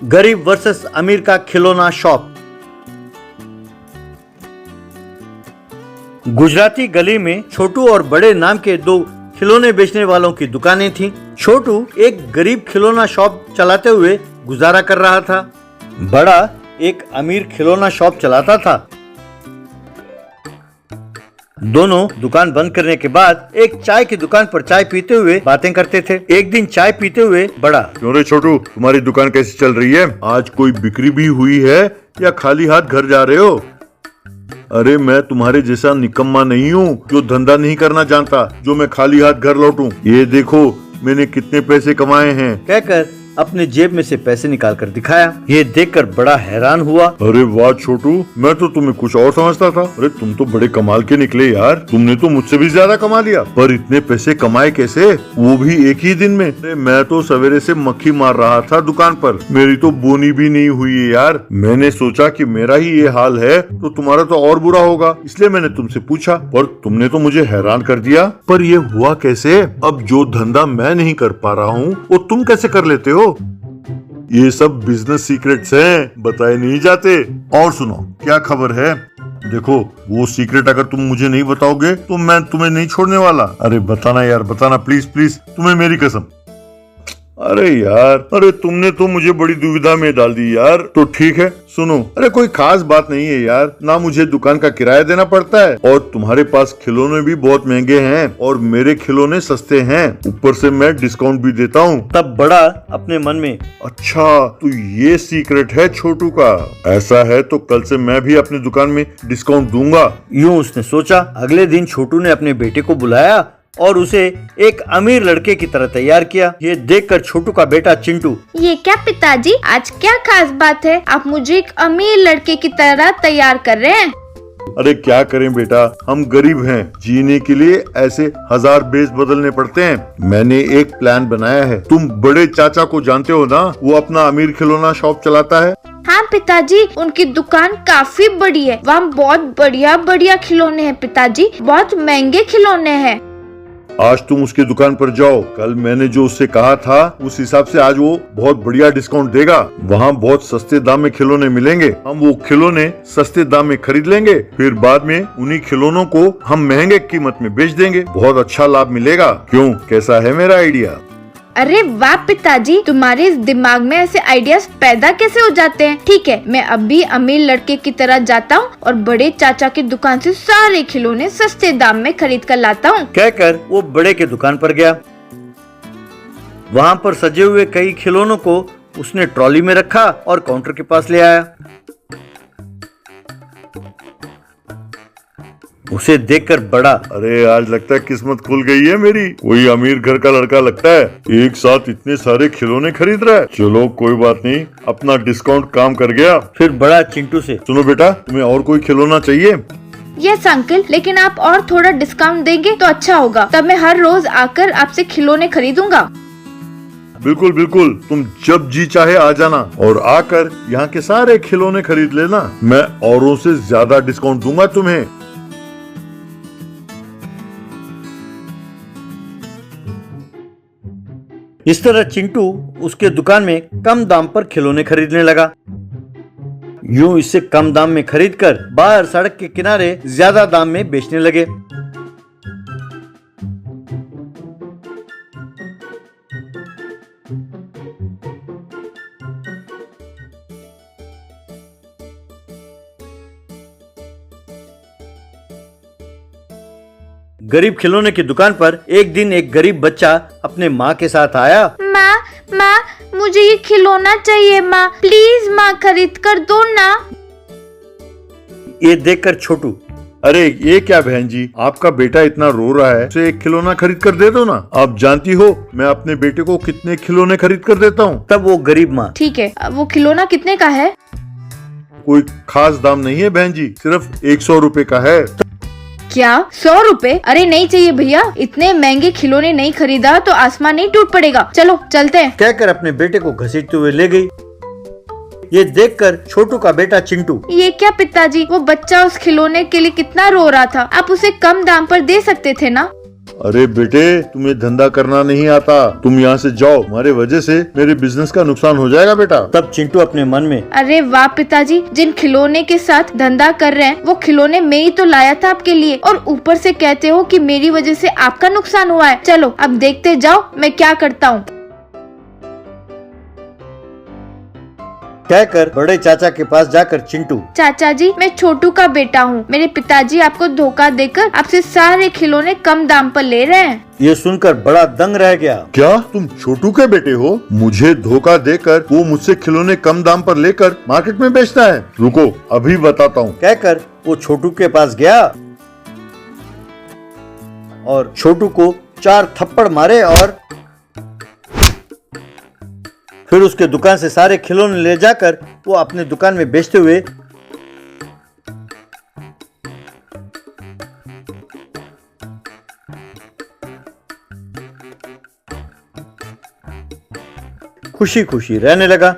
गरीब वर्सेस अमीर का खिलौना शॉप। गुजराती गली में छोटू और बड़े नाम के दो खिलौने बेचने वालों की दुकानें थीं। छोटू एक गरीब खिलौना शॉप चलाते हुए गुजारा कर रहा था। बड़ा एक अमीर खिलौना शॉप चलाता था। दोनों दुकान बंद करने के बाद एक चाय की दुकान पर चाय पीते हुए बातें करते थे। एक दिन चाय पीते हुए बड़ा, क्यों रे छोटू, तुम्हारी दुकान कैसी चल रही है? आज कोई बिक्री भी हुई है या खाली हाथ घर जा रहे हो? अरे मैं तुम्हारे जैसा निकम्मा नहीं हूँ जो धंधा नहीं करना जानता, जो मैं खाली हाथ घर लौटूं। ये देखो मैंने कितने पैसे कमाए हैं, कहकर अपने जेब में से पैसे निकाल कर दिखाया। ये देखकर बड़ा हैरान हुआ। अरे वाह छोटू, मैं तो तुम्हें कुछ और समझता था। अरे तुम तो बड़े कमाल के निकले यार, तुमने तो मुझसे भी ज्यादा कमा लिया। पर इतने पैसे कमाए कैसे, वो भी एक ही दिन में? अरे मैं तो सवेरे से मक्खी मार रहा था दुकान पर, मेरी तो बोनी भी नहीं हुई है यार। मैंने सोचा कि मेरा ही ये हाल है तो तुम्हारा तो और बुरा होगा, इसलिए मैंने तुमसे पूछा, पर तुमने तो मुझे हैरान कर दिया। पर ये हुआ कैसे? अब जो धंधा मैं नहीं कर पा रहा हूँ वो तुम कैसे कर लेते हो? ये सब बिजनेस सीक्रेट्स हैं, बताए नहीं जाते। और सुनो, क्या खबर है? देखो वो सीक्रेट अगर तुम मुझे नहीं बताओगे तो मैं तुम्हें नहीं छोड़ने वाला। अरे बताना यार, बताना प्लीज प्लीज, तुम्हें मेरी कसम। अरे यार, अरे तुमने तो मुझे बड़ी दुविधा में डाल दी यार। तो ठीक है सुनो, अरे कोई खास बात नहीं है यार, ना मुझे दुकान का किराया देना पड़ता है और तुम्हारे पास खिलौने भी बहुत महंगे हैं और मेरे खिलौने सस्ते हैं, ऊपर से मैं डिस्काउंट भी देता हूँ। तब बड़ा अपने मन में, अच्छा तो ये सीक्रेट है छोटू का? ऐसा है तो कल से मैं भी अपनी दुकान में डिस्काउंट दूंगा। यूं उसने सोचा। अगले दिन छोटू ने अपने बेटे को बुलाया और उसे एक अमीर लड़के की तरह तैयार किया। ये देखकर छोटू का बेटा चिंटू, ये क्या पिताजी, आज क्या खास बात है? आप मुझे एक अमीर लड़के की तरह तैयार कर रहे हैं। अरे क्या करें बेटा, हम गरीब हैं, जीने के लिए ऐसे हजार बेस बदलने पड़ते हैं। मैंने एक प्लान बनाया है। तुम बड़े चाचा को जानते हो ना, वो अपना अमीर खिलौना शॉप चलाता है। हाँ पिताजी, उनकी दुकान काफी बड़ी है, वहाँ बहुत बढ़िया बढ़िया खिलौने हैं पिताजी, बहुत महंगे खिलौने हैं। आज तुम उसकी दुकान पर जाओ, कल मैंने जो उससे कहा था उस हिसाब से आज वो बहुत बढ़िया डिस्काउंट देगा। वहाँ बहुत सस्ते दाम में खिलौने मिलेंगे, हम वो खिलौने सस्ते दाम में खरीद लेंगे, फिर बाद में उन्हीं खिलौनों को हम महंगे कीमत में बेच देंगे। बहुत अच्छा लाभ मिलेगा। क्यों, कैसा है मेरा आइडिया? अरे वाह पिताजी, तुम्हारे इस दिमाग में ऐसे आइडियाज पैदा कैसे हो जाते हैं? ठीक है, मैं अभी अमीर लड़के की तरह जाता हूँ और बड़े चाचा की दुकान से सारे खिलौने सस्ते दाम में खरीद कर लाता हूँ। कहकर वो बड़े के दुकान पर गया। वहाँ पर सजे हुए कई खिलौनों को उसने ट्रॉली में रखा और काउंटर के पास ले आया। उसे देखकर बड़ा, अरे आज लगता है किस्मत खुल गई है मेरी, कोई अमीर घर का लड़का लगता है, एक साथ इतने सारे खिलौने खरीद रहा है। चलो कोई बात नहीं, अपना डिस्काउंट काम कर गया। फिर बड़ा चिंटू से, सुनो बेटा, तुम्हें और कोई खिलौना चाहिए? यस अंकल, लेकिन आप और थोड़ा डिस्काउंट देंगे तो अच्छा होगा, तब मैं हर रोज आकर आपसे खिलौने खरीदूंगा। बिल्कुल बिल्कुल, तुम जब जी चाहे आ जाना और आकर यहाँ के सारे खिलौने खरीद लेना। मैं औरों से ज्यादा डिस्काउंट दूंगा तुम्हें। इस तरह चिंटू उसके दुकान में कम दाम पर खिलौने खरीदने लगा। यूं इससे कम दाम में खरीदकर बाहर सड़क के किनारे ज्यादा दाम में बेचने लगे। गरीब खिलौने की दुकान पर एक दिन एक गरीब बच्चा अपने माँ के साथ आया। माँ, मुझे ये खिलौना चाहिए माँ, प्लीज माँ खरीद कर दो ना। ये देखकर छोटू, अरे ये क्या बहन जी, आपका बेटा इतना रो रहा है, उसे एक खिलौना खरीद कर दे दो ना। आप जानती हो मैं अपने बेटे को कितने खिलौने खरीद कर देता हूँ। तब वो गरीब माँ, ठीक है, वो खिलौना कितने का है? कोई खास दाम नहीं है बहन जी, सिर्फ 100 रुपए का है। क्या 100 रुपए? अरे नहीं चाहिए भैया, इतने महंगे खिलौने नहीं खरीदा तो आसमान नहीं टूट पड़ेगा, चलो चलते हैं। कहकर अपने बेटे को घसीटते हुए ले गई। ये देखकर छोटू का बेटा चिंटू, ये क्या पिताजी, वो बच्चा उस खिलौने के लिए कितना रो रहा था, आप उसे कम दाम पर दे सकते थे ना। अरे बेटे, तुम्हें धंधा करना नहीं आता, तुम यहाँ से जाओ, हमारे वजह से मेरे बिजनेस का नुकसान हो जाएगा बेटा। तब चिंटू अपने मन में, अरे वाह पिताजी, जिन खिलौने के साथ धंधा कर रहे हैं वो खिलौने मैं ही तो लाया था आपके लिए, और ऊपर से कहते हो कि मेरी वजह से आपका नुकसान हुआ है। चलो अब देखते जाओ मैं क्या करता हूँ। कहकर बड़े चाचा के पास जाकर चिंटू, चाचा जी, मैं छोटू का बेटा हूँ। मेरे पिताजी आपको धोखा देकर आपसे सारे खिलौने कम दाम पर ले रहे हैं। ये सुनकर बड़ा दंग रह गया। क्या तुम छोटू के बेटे हो? मुझे धोखा देकर वो मुझसे खिलौने कम दाम पर लेकर मार्केट में बेचता है। रुको, अभी बताता हूँ। कहकर वो छोटू के पास गया और छोटू को 4 थप्पड़ मारे और फिर उसके दुकान से सारे खिलौने ले जाकर वो अपने दुकान में बेचते हुए खुशी खुशी रहने लगा।